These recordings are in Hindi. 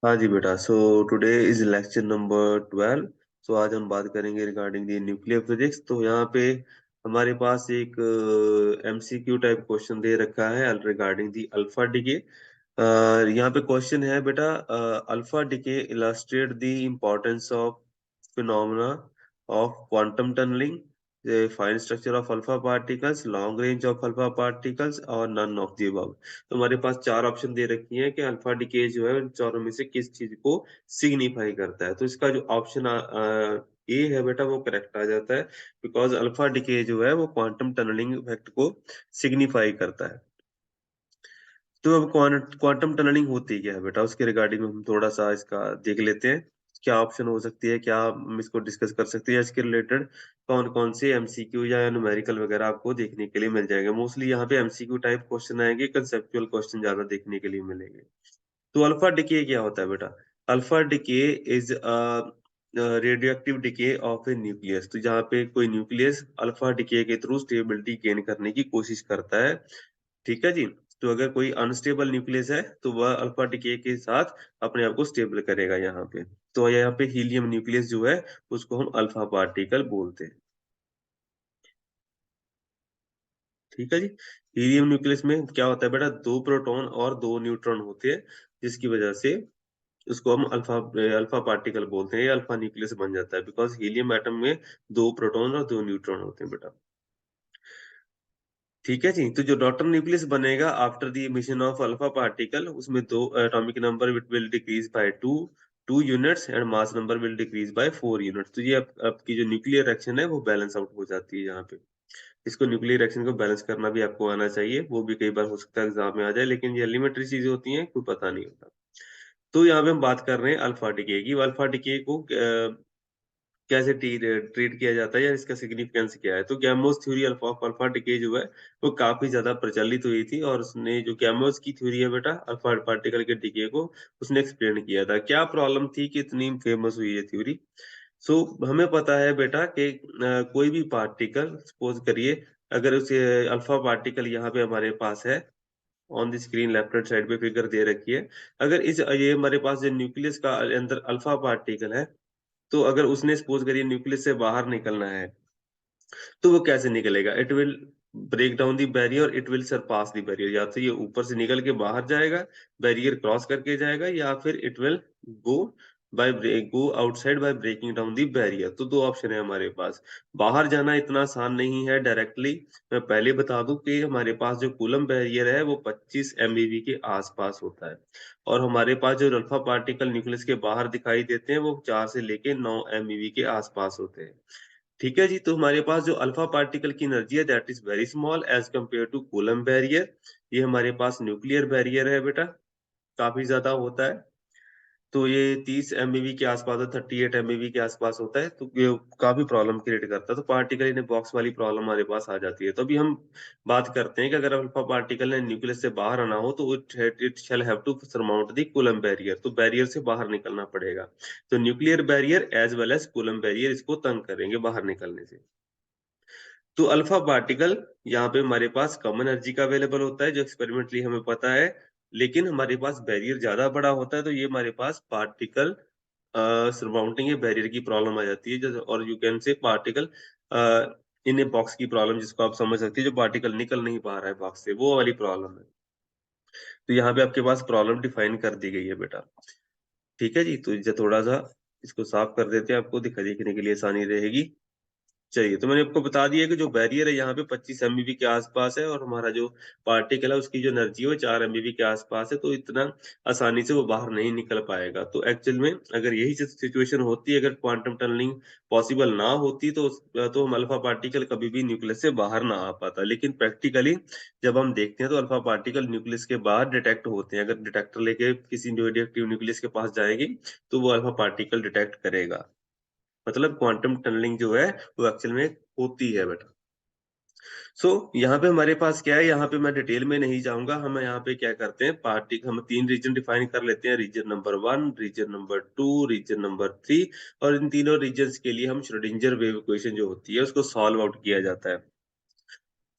हाँ जी बेटा। So today is lecture number 12। सो आज हम बात करेंगे रिगार्डिंग द न्यूक्लियर फिजिक्स। तो यहाँ पे हमारे पास एक एमसीक्यू टाइप क्वेश्चन दे रखा है रिगार्डिंग द अल्फा डिके। यहाँ पे क्वेश्चन है बेटा, alpha decay illustrate the importance of phenomena of quantum tunnelling, fine structure of alpha particles, long range of alpha particles और नन ऑफ द अबव। तो हमारे पास चार ऑप्शन दे रखी है कि अल्फा डिके जो है उन चारों में से किस चीज को सिग्निफाई करता है। तो इसका जो ऑप्शन ए है बेटा वो करेक्ट आ जाता है, बिकॉज अल्फा डिके जो है वो क्वांटम टनलिंग इफेक्ट को सिग्निफाई करता है। तो अब क्वांटम टनलिंग होती क्या है बेटा, उसके रिगार्डिंग हम थोड़ा सा इसका देख लेते हैं। क्या ऑप्शन हो सकती है, क्या हम इसको डिस्कस कर सकते हैं, इसके रिलेटेड कौन कौन से एमसीक्यू या न्यूमेरिकल वगैरह आपको देखने के लिए मिल जाएंगे। मोस्टली यहाँ पे एमसीक्यू टाइप क्वेश्चन आएंगे, कंसेप्चुअल क्वेश्चन ज्यादा देखने के लिए मिलेंगे। तो अल्फा डिके क्या होता है बेटा? Alpha decay is radio active decay of A nucleus. तो जहाँ पे कोई न्यूक्लियस अल्फा डिके के थ्रू स्टेबिलिटी गेन करने की कोशिश करता है, ठीक है जी। तो अगर कोई अनस्टेबल न्यूक्लियस है तो वह अल्फा डिके के साथ अपने आप को स्टेबल करेगा यहाँ पे। तो यहाँ पे हीलियम न्यूक्लियस जो है उसको हम अल्फा पार्टिकल बोलते हैं, ठीक है जी। हीलियम न्यूक्लियस में क्या होता है बेटा, दो प्रोटॉन और दो न्यूट्रॉन होते हैं, जिसकी वजह से उसको हम अल्फा अल्फा पार्टिकल बोलते हैं, या अल्फा न्यूक्लियस बन जाता है, बिकॉज हीलियम एटम में दो प्रोटॉन और दो न्यूट्रॉन होते हैं बेटा, ठीक है जी। तो जो डॉटर न्यूक्लियस बनेगा after the emission of alpha particle, उसमें दो atomic number will decrease by two units and mass number will decrease by 4 units. तो ये आपकी जो न्यूक्लियर रिएक्शन है वो बैलेंस आउट हो जाती है यहाँ पे। इसको न्यूक्लियर रिएक्शन को बैलेंस करना भी आपको आना चाहिए, वो भी कई बार हो सकता है एग्जाम में आ जाए, लेकिन ये एलिमेंट्री चीजें होती हैं, कोई पता नहीं होता। तो यहाँ पे हम बात कर रहे हैं अल्फा डिके की। अल्फा डिके को कैसे ट्रीट किया जाता है या इसका सिग्निफिकेंस क्या है। तो gamos theory of alpha decay जो है वो काफी ज्यादा प्रचलित हुई थी, और उसने जो गैमोस की थ्योरी है बेटा अल्फा पार्टिकल के डिके को, उसने एक्सप्लेन किया था। क्या प्रॉब्लम थी कि इतनी फेमस हुई है थ्योरी? सो हमें पता है बेटा कि कोई भी पार्टिकल सपोज करिए, अगर उसे अल्फा पार्टिकल यहाँ पे हमारे पास है, on the screen left hand side पे फिगर दे रखी है। अगर इस ये हमारे पास जो न्यूक्लियस का अंदर अल्फा पार्टिकल है, तो अगर उसने सपोज करिए न्यूक्लियस से बाहर निकलना है, तो वो कैसे निकलेगा? It will break down the barrier, it will surpass the barrier. या तो ये ऊपर से निकल के बाहर जाएगा, बैरियर क्रॉस करके जाएगा, या फिर it will go go outside by breaking down the barrier. तो दो ऑप्शन है हमारे पास। बाहर जाना इतना आसान नहीं है डायरेक्टली। मैं पहले बता दूं कि हमारे पास जो कूलम बैरियर है वो 25 MeV के आसपास होता है, और हमारे पास जो अल्फा पार्टिकल न्यूक्लियस के बाहर दिखाई देते हैं वो 4 से लेके 9 MeV के आसपास होते हैं, ठीक है जी। तो हमारे पास जो अल्फा पार्टिकल की एनर्जी है that is very small as compare to Coulomb barrier. ये हमारे पास न्यूक्लियर बैरियर है बेटा, काफी ज्यादा होता है। तो ये 30 MeV के आसपास, 38 MeV के आसपास होता है। तो ये काफी प्रॉब्लम क्रिएट करता है। तो पार्टिकल इन बॉक्स वाली प्रॉब्लम हमारे पास आ जाती है। तो अभी हम बात करते हैं कि अगर अल्फा पार्टिकल ने न्यूक्लियस से बाहर आना हो तो it shall have to surmount the Coulomb barrier. तो बैरियर से बाहर निकलना पड़ेगा। तो nuclear barrier as well as Coulomb barrier इसको तंग करेंगे बाहर निकलने से। तो अल्फा पार्टिकल यहाँ पे हमारे पास कम एनर्जी का अवेलेबल होता है, जो एक्सपेरिमेंटली हमें पता है, लेकिन हमारे पास बैरियर ज्यादा बड़ा होता है। तो ये हमारे पास पार्टिकल सरमाउंटिंग ए बैरियर की प्रॉब्लम आ जाती है, जैसे और you can say particle in a box की प्रॉब्लम, जिसको आप समझ सकते हैं, जो पार्टिकल निकल नहीं पा रहा है बॉक्स से, वो वाली प्रॉब्लम है। तो यहाँ पे आपके पास प्रॉब्लम डिफाइन कर दी गई है बेटा, ठीक है जी। तो ये थोड़ा सा इसको साफ कर देते हैं, आपको देखने के लिए आसानी रहेगी। चाहिए तो मैंने आपको बता दिया कि जो बैरियर है यहाँ पे 25 MeV के आसपास है, और हमारा जो पार्टिकल है उसकी जो एनर्जी है वो 4 MeV के आसपास है। तो इतना आसानी से वो बाहर नहीं निकल पाएगा। तो एक्चुअल में अगर यही सिचुएशन होती, अगर क्वांटम टनलिंग पॉसिबल ना होती, तो हम अल्फा पार्टिकल कभी भी न्यूक्लियस से बाहर ना आ पाता। लेकिन प्रैक्टिकली जब हम देखते हैं तो अल्फा पार्टिकल न्यूक्लियस के बाहर डिटेक्ट होते हैं। अगर डिटेक्टर लेके किसी रेडियो एक्टिव न्यूक्लियस के पास जाएंगे तो वो अल्फा पार्टिकल डिटेक्ट करेगा। मतलब क्वांटम टनलिंग जो है वो एक्चुअल में होती है बेटा। सो यहाँ पे हमारे पास क्या है, यहाँ पे मैं डिटेल में नहीं जाऊंगा। हम यहाँ पे क्या करते हैं, पार्टी हम तीन रीजन डिफाइन कर लेते हैं, region number 1, region number 2, region number 3। और इन तीनों रीजन के लिए हम श्रोडिंजर वेव इक्वेशन जो होती है उसको सॉल्व आउट किया जाता है।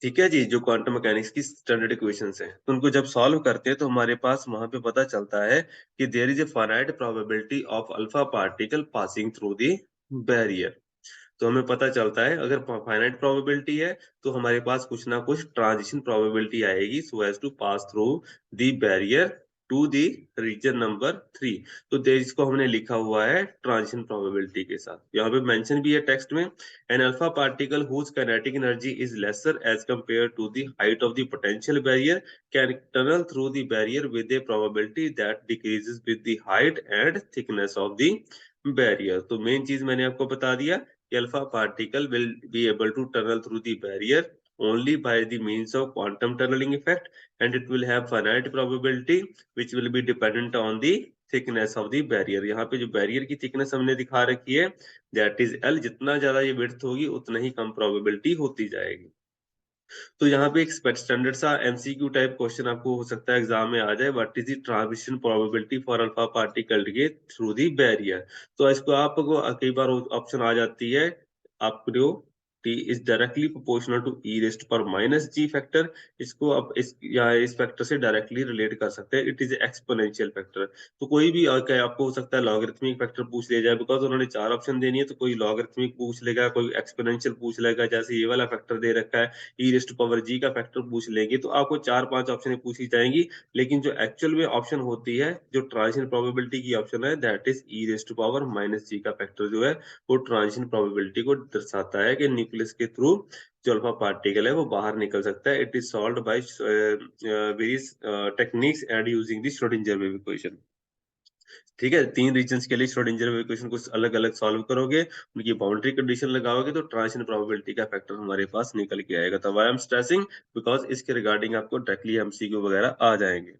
ठीक है जी, जो क्वांटम मैकेनिक्स की स्टैंडर्ड इक्वेशंस हैं, तो उनको जब सॉल्व करते हैं तो हमारे पास वहां पे पता चलता है कि there is a finite probability of alpha particle passing through the barrier. तो हमें पता चलता है अगर फाइनाइट प्रोबेबिलिटी है तो हमारे पास कुछ ना कुछ ट्रांजिशन प्रोबेबिलिटी आएगी so as to pass through the barrier to the region number 3। तो इसको हमने लिखा हुआ है ट्रांजिशन प्रोबेबिलिटी के साथ। यहाँ पे मेंशन भी है टेक्स्ट में, an alpha particle whose kinetic energy is lesser as compare to the height of the potential barrier can tunnel through the barrier with a probability that decreases with the height and thickness of the barrier. तो मेन चीज मैंने आपको बता दिया, alpha particle will be able to tunnel through the barrier only by the means of quantum tunneling effect, and it will have finite probability which will be dependent on the thickness of the barrier। यहाँ पे जो बैरियर की थिकनेस हमने दिखा रखी है दैट इज एल, जितना ज्यादा ये विड्थ होगी उतना ही कम प्रोबेबिलिटी होती जाएगी। तो यहाँ पे एक स्टैंडर्ड सा एमसीक्यू टाइप क्वेश्चन आपको हो सकता है एग्जाम में आ जाए, what is the transition probability for alpha particle के थ्रू द बैरियर। तो इसको आपको कई बार ऑप्शन आ जाती है आपको, T is directly proportional to e raised पर माइनस जी फैक्टर। इसको आप इस फैक्टर से डायरेक्टली रिलेट कर सकते हैं, इट इज एक्सपोनेंशियल फैक्टर। तो कोई भी आपको हो सकता है लॉगरिथमिक फैक्टर पूछ लिया जाए, बिकॉज उन्होंने 4 ऑप्शन देनी है, तो कोई लॉगरिथमिक पूछ लेगा, कोई एक्सपोनेंशियल पूछ लेगा, जैसे ये वाला फैक्टर दे रखा है ई रेस्ट पावर जी का फैक्टर पूछ लेंगे, तो आपको 4-5 ऑप्शन पूछी जाएंगी। लेकिन जो एक्चुअल में ऑप्शन होती है, जो ट्रांजिशन प्रोबेबिलिटी की ऑप्शन है, that is e raised power minus g का फैक्टर जो है वो ट्रांजिशन प्रोबेबिलिटी को दर्शाता है कि न्यूक्लियस के थ्रू जो अल्फा पार्टिकल है वो बाहर निकल सकता है। It is solved by various techniques and using the Schrodinger wave equation. ठीक है, 3 रीजंस के लिए श्रोडिंगर वेव इक्वेशन को अलग अलग सॉल्व करोगे, उनकी बाउंड्री कंडीशन लगाओगे, तो ट्रांजिशन प्रोबेबिलिटी का फैक्टर हमारे पास निकल के आएगा। तो why I am stressing, because इसके रिगार्डिंग आपको डायरेक्टली एमसीक्यू वगैरह आ जाएंगे।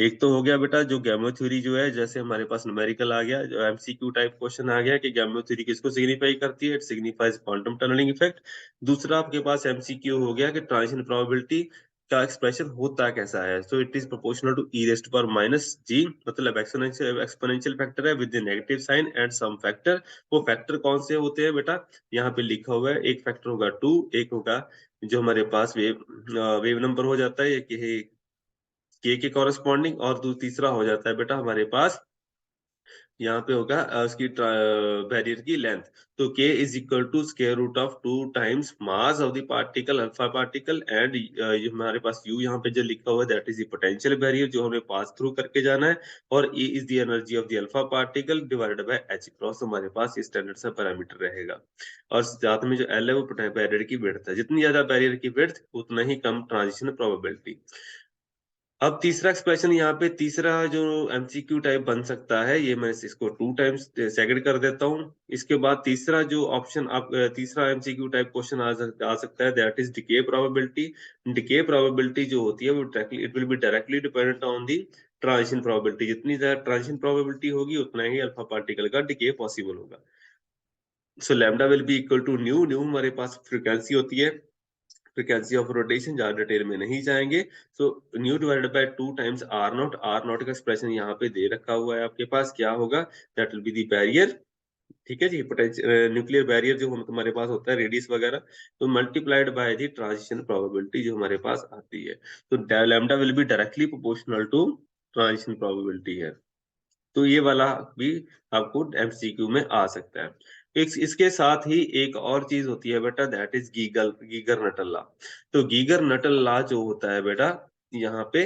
एक तो हो गया बेटा जो गैमो थ्योरी जो है, जैसे हमारे पास न्यूमेरिकल आ गया, जो एमसीक्यू टाइप क्वेश्चन आ गया कि गैमो थ्योरी किसको सिग्निफाई करती है, it signifies quantum tunneling effect. दूसरा आपके पास एमसीक्यू हो गया कि ट्रांजिशन प्रोबेबिलिटी का एक्सप्रेशन होता कैसा है, so it is proportional to e raised पर माइनस जी, मतलब एक्सपोनेंशियल फैक्टर है with negative sign and some factor. वो फैक्टर कौन से होते हैं बेटा, यहाँ पे लिखा हुआ है, एक फैक्टर होगा 2, एक होगा जो हमारे पास वेव नंबर हो जाता है ये के कॉरेस्पॉन्डिंग, और तीसरा हो जाता है बेटा हमारे पास यहाँ पे होगा उसकी बैरियर की लेंथ। तो k is equal to square root of 2 times mass of the particle alpha particle, and ये हमारे पास u यहाँ पे जो लिखा हुआ है that is the potential barrier जो हमें पास थ्रू करके जाना है, और e is the energy of the alpha particle divided by h cross. हमारे पास ये स्टैंडर्ड सा पैरामीटर रहेगा। और साथ में जो l है वो बैरियर की विड्थ है, जितनी ज्यादा बैरियर की विड्थ उतना ही कम ट्रांजिशन प्रोबेबिलिटी। अब तीसरा एक्सप्रेशन, यहाँ पे तीसरा जो एमसीक्यू टाइप बन सकता है, ये मैं इसको 2 टाइम्स सेकंड कर देता हूँ। इसके बाद तीसरा जो ऑप्शन आप तीसरा एमसीक्यू टाइप क्वेश्चन आ सकता है, that is decay probability. Decay probability जो होती है वो directly it will be directly dependent on the transition probability. जितनी ज्यादा ट्रांजिशन प्रोबेबिलिटी होगी उतना ही अल्फा पार्टिकल का डिके पॉसिबल होगा। So lambda will be equal to nu. Nu हमारे पास फ्रीक्वेंसी होती है, फ्रीक्वेंसी ऑफ रोटेशन, ज्यादा डिटेल में नहीं जाएंगे। So nu divided by 2 times R naught. R naught का एक्सप्रेशन यहाँ पे दे रखा हुआ है आपके पास, क्या होगा, that will be the barrier. ठीक है जी, पोटेंशियल न्यूक्लियर बैरियर जो हम तुम्हारे पास होता है रेडियस वगैरह, तो multiplied by the transition probability जो हमारे पास आती है। तो lambda will be directly proportional to transition probability है। तो ये वाला भी आपको एमसीक्यू में आ सकता है। इसके साथ ही एक और चीज होती है बेटा, that is Geiger Nuttall law. तो गीगर नटल लॉ जो होता है बेटा, यहाँ पे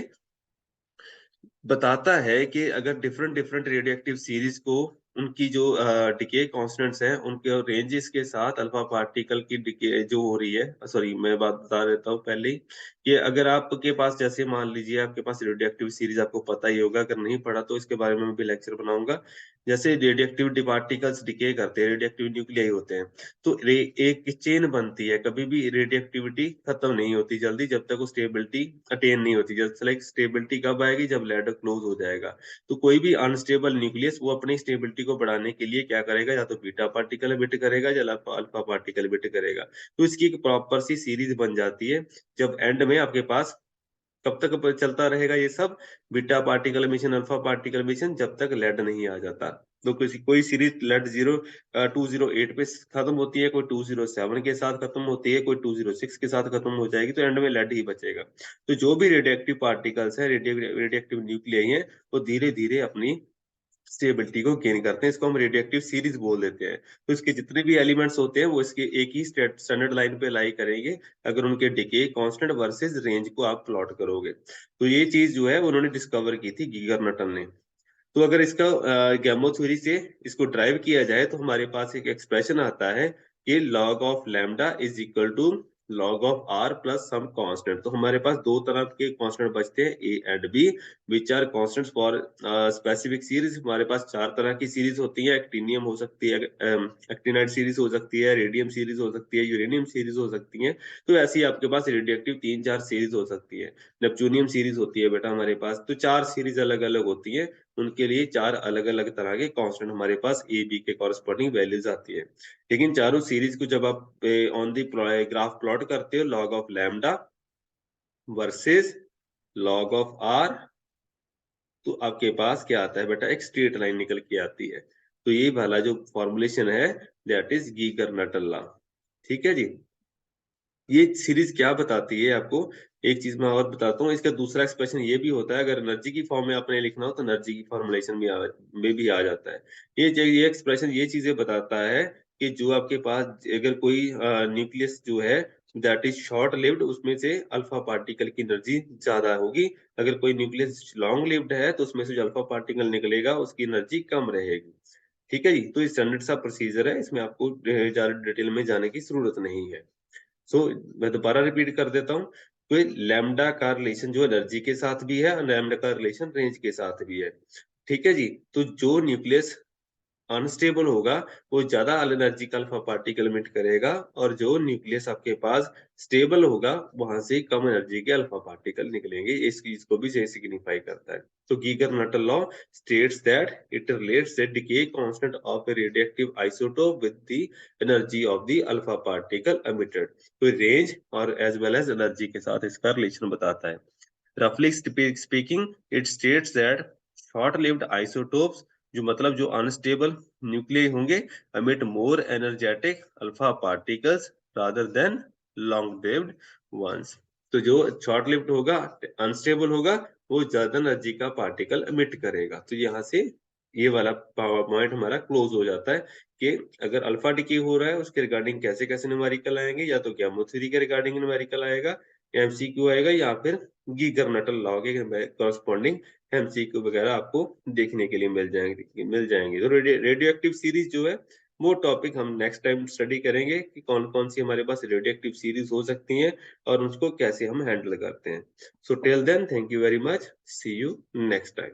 बताता है कि अगर डिफरेंट डिफरेंट रेडियोएक्टिव सीरीज को उनकी जो डिके कांस्टेंट्स हैं उनके रेंजेस के साथ अल्फा पार्टिकल की डिके जो हो रही है, सॉरी मैं बात बता देता हूँ पहले ही, कि अगर आपके पास जैसे मान लीजिए आपके पास रेडियोएक्टिव सीरीज आपको पता ही होगा, अगर नहीं पढ़ा तो इसके बारे में मैं भी लेक्चर बनाऊंगा। जैसे रेडियोएक्टिव पार्टिकल्स डिके करते हैं, रेडियोएक्टिव न्यूक्लियाई होते हैं, तो एक चेन बनती है, कभी भी रेडियोएक्टिविटी खत्म नहीं होती जल्दी जब तक वो स्टेबिलिटी अटेन नहीं होती। जब लाइक स्टेबिलिटी कब आएगी, जब लैडर क्लोज हो जाएगा। तो कोई भी अनस्टेबल न्यूक्लियस वो अपनी स्टेबिलिटी को बढ़ाने के लिए क्या करेगा, या तो बीटा पार्टिकल एमिट करेगा या अल्फा पार्टिकल एमिट करेगा। तो इसकी एक प्रॉपर सी सीरीज बन जाती है, जब एंड में आपके पास कब तक चलता रहेगा ये सब, beta particle emission, alpha particle emission, जब तक लेड नहीं आ जाता। तो कोई सीरीज लेड 208 पे खत्म होती है, कोई 207 के साथ खत्म होती है, कोई 206 के साथ खत्म हो जाएगी, तो एंड में लेड ही बचेगा। तो जो भी रेडियोएक्टिव पार्टिकल्स है, रेडियोएक्टिव न्यूक्लियाई है, वो धीरे धीरे अपनी स्टेबिलिटी को गेन करते हैं। इसको हम रेडियोएक्टिव सीरीज बोल देते हैं। तो इसके जितने भी एलिमेंट्स होते हैं वो इसके एक ही स्टैंडर्ड लाइन पे लाई करेंगे, अगर उनके डिके कांस्टेंट वर्सेस रेंज को आप प्लॉट करोगे। तो ये चीज जो है उन्होंने डिस्कवर की थी गीगर नटल ने। तो अगर इसका गैमो थ्योरी से इसको ड्राइव किया जाए तो हमारे पास एक एक्सप्रेशन आता है कि log of lambda is equal to log of R plus some constant. तो हमारे पास दो तरह के कांस्टेंट बचते हैं, A and B, which are constants for specific series. हमारे पास चार तरह की सीरीज होती है, एक्टिनियम हो सकती है, एक्टिनाइड सीरीज हो सकती है, रेडियम सीरीज हो सकती है, यूरेनियम सीरीज हो सकती है। तो ऐसी आपके पास रेडियोएक्टिव तीन चार सीरीज हो सकती है। नेपच्यूनियम सीरीज होती है बेटा हमारे पास। तो चार सीरीज अलग अलग होती है, उनके लिए चार अलग अलग तरह के कांस्टेंट हमारे पास ए बी के कॉरस्पॉन्डिंग वैल्यूज आती है। लेकिन चारों सीरीज को जब आप ऑन दी ग्राफ प्लॉट करते हो, log of lambda versus log of R, तो आपके पास क्या आता है बेटा, एक स्ट्रेट लाइन निकल के आती है। तो ये वाला जो फॉर्मुलेशन है, that is Geiger Nuttall law. ठीक है जी। ये सीरीज क्या बताती है आपको, एक चीज मैं और बताता हूँ। इसका दूसरा एक्सप्रेशन ये भी होता है, अगर एनर्जी की फॉर्म में आपने लिखना हो तो एनर्जी की फॉर्मुलेशन में भी आ जाता है। ये एक्सप्रेशन ये चीजें बताता है कि जो आपके पास अगर कोई न्यूक्लियस जो है दैट इज शॉर्ट लिव्ड, उसमें से अल्फा पार्टिकल की एनर्जी ज्यादा होगी। अगर कोई न्यूक्लियस लॉन्ग लिव्ड है तो उसमें से जो अल्फा पार्टिकल निकलेगा उसकी एनर्जी कम रहेगी। ठीक है जी। तो ये स्टैंडर्ड सा प्रोसीजर है, इसमें आपको ज्यादा डिटेल में जाने की जरूरत नहीं है। सो मैं दोबारा रिपीट कर देता हूँ। तो लैम्डा का रिलेशन जो एनर्जी के साथ भी है और लैम्डा का रिलेशन रेंज के साथ भी है। ठीक है जी। तो जो न्यूक्लियस अनस्टेबल होगा वो ज्यादा एनर्जी का अल्फा पार्टिकल एमिट करेगा, और जो न्यूक्लियस आपके पास स्टेबल होगा वहां से कम एनर्जी के अल्फा पार्टिकल निकलेंगे। इस चीज को भी सिग्निफाई करता है। तो Geiger Nuttall law states that it relates the decay constant of a radioactive isotope with the energy of the alpha particle emitted। तो रेंज और एज वेल एज एनर्जी के साथ इसका रिलेशन बताता है। Roughly speaking, it states that short-lived isotopes, जो मतलब जो अनस्टेबल न्यूक्लियाई होंगे, emit more energetic alpha particles rather than long-lived ones। तो जो शॉर्ट लिव्ड होगा, अनस्टेबल होगा, वो ज्यादा एनर्जी का पार्टिकल एमिट करेगा। तो यहाँ से ये वाला पॉइंट हमारा क्लोज हो जाता है कि अगर अल्फा डिके हो रहा है उसके रिगार्डिंग कैसे कैसे न्यूमेरिकल आएंगे, या तो गैमो थ्योरी के रिगार्डिंग न्यूमेरिकल आएगा, एमसीक्यू आएगा, या फिर गीगर नटल लॉ के कॉरस्पॉन्डिंग एमसीक्यू वगैरह आपको देखने के लिए मिल जाएंगे। तो रेडियो एक्टिव सीरीज जो है वो टॉपिक हम नेक्स्ट टाइम स्टडी करेंगे कि कौन कौन सी हमारे पास रेडियो एक्टिव सीरीज हो सकती हैं और उसको कैसे हम हैंडल करते हैं। So till then, thank you very much, see you next time.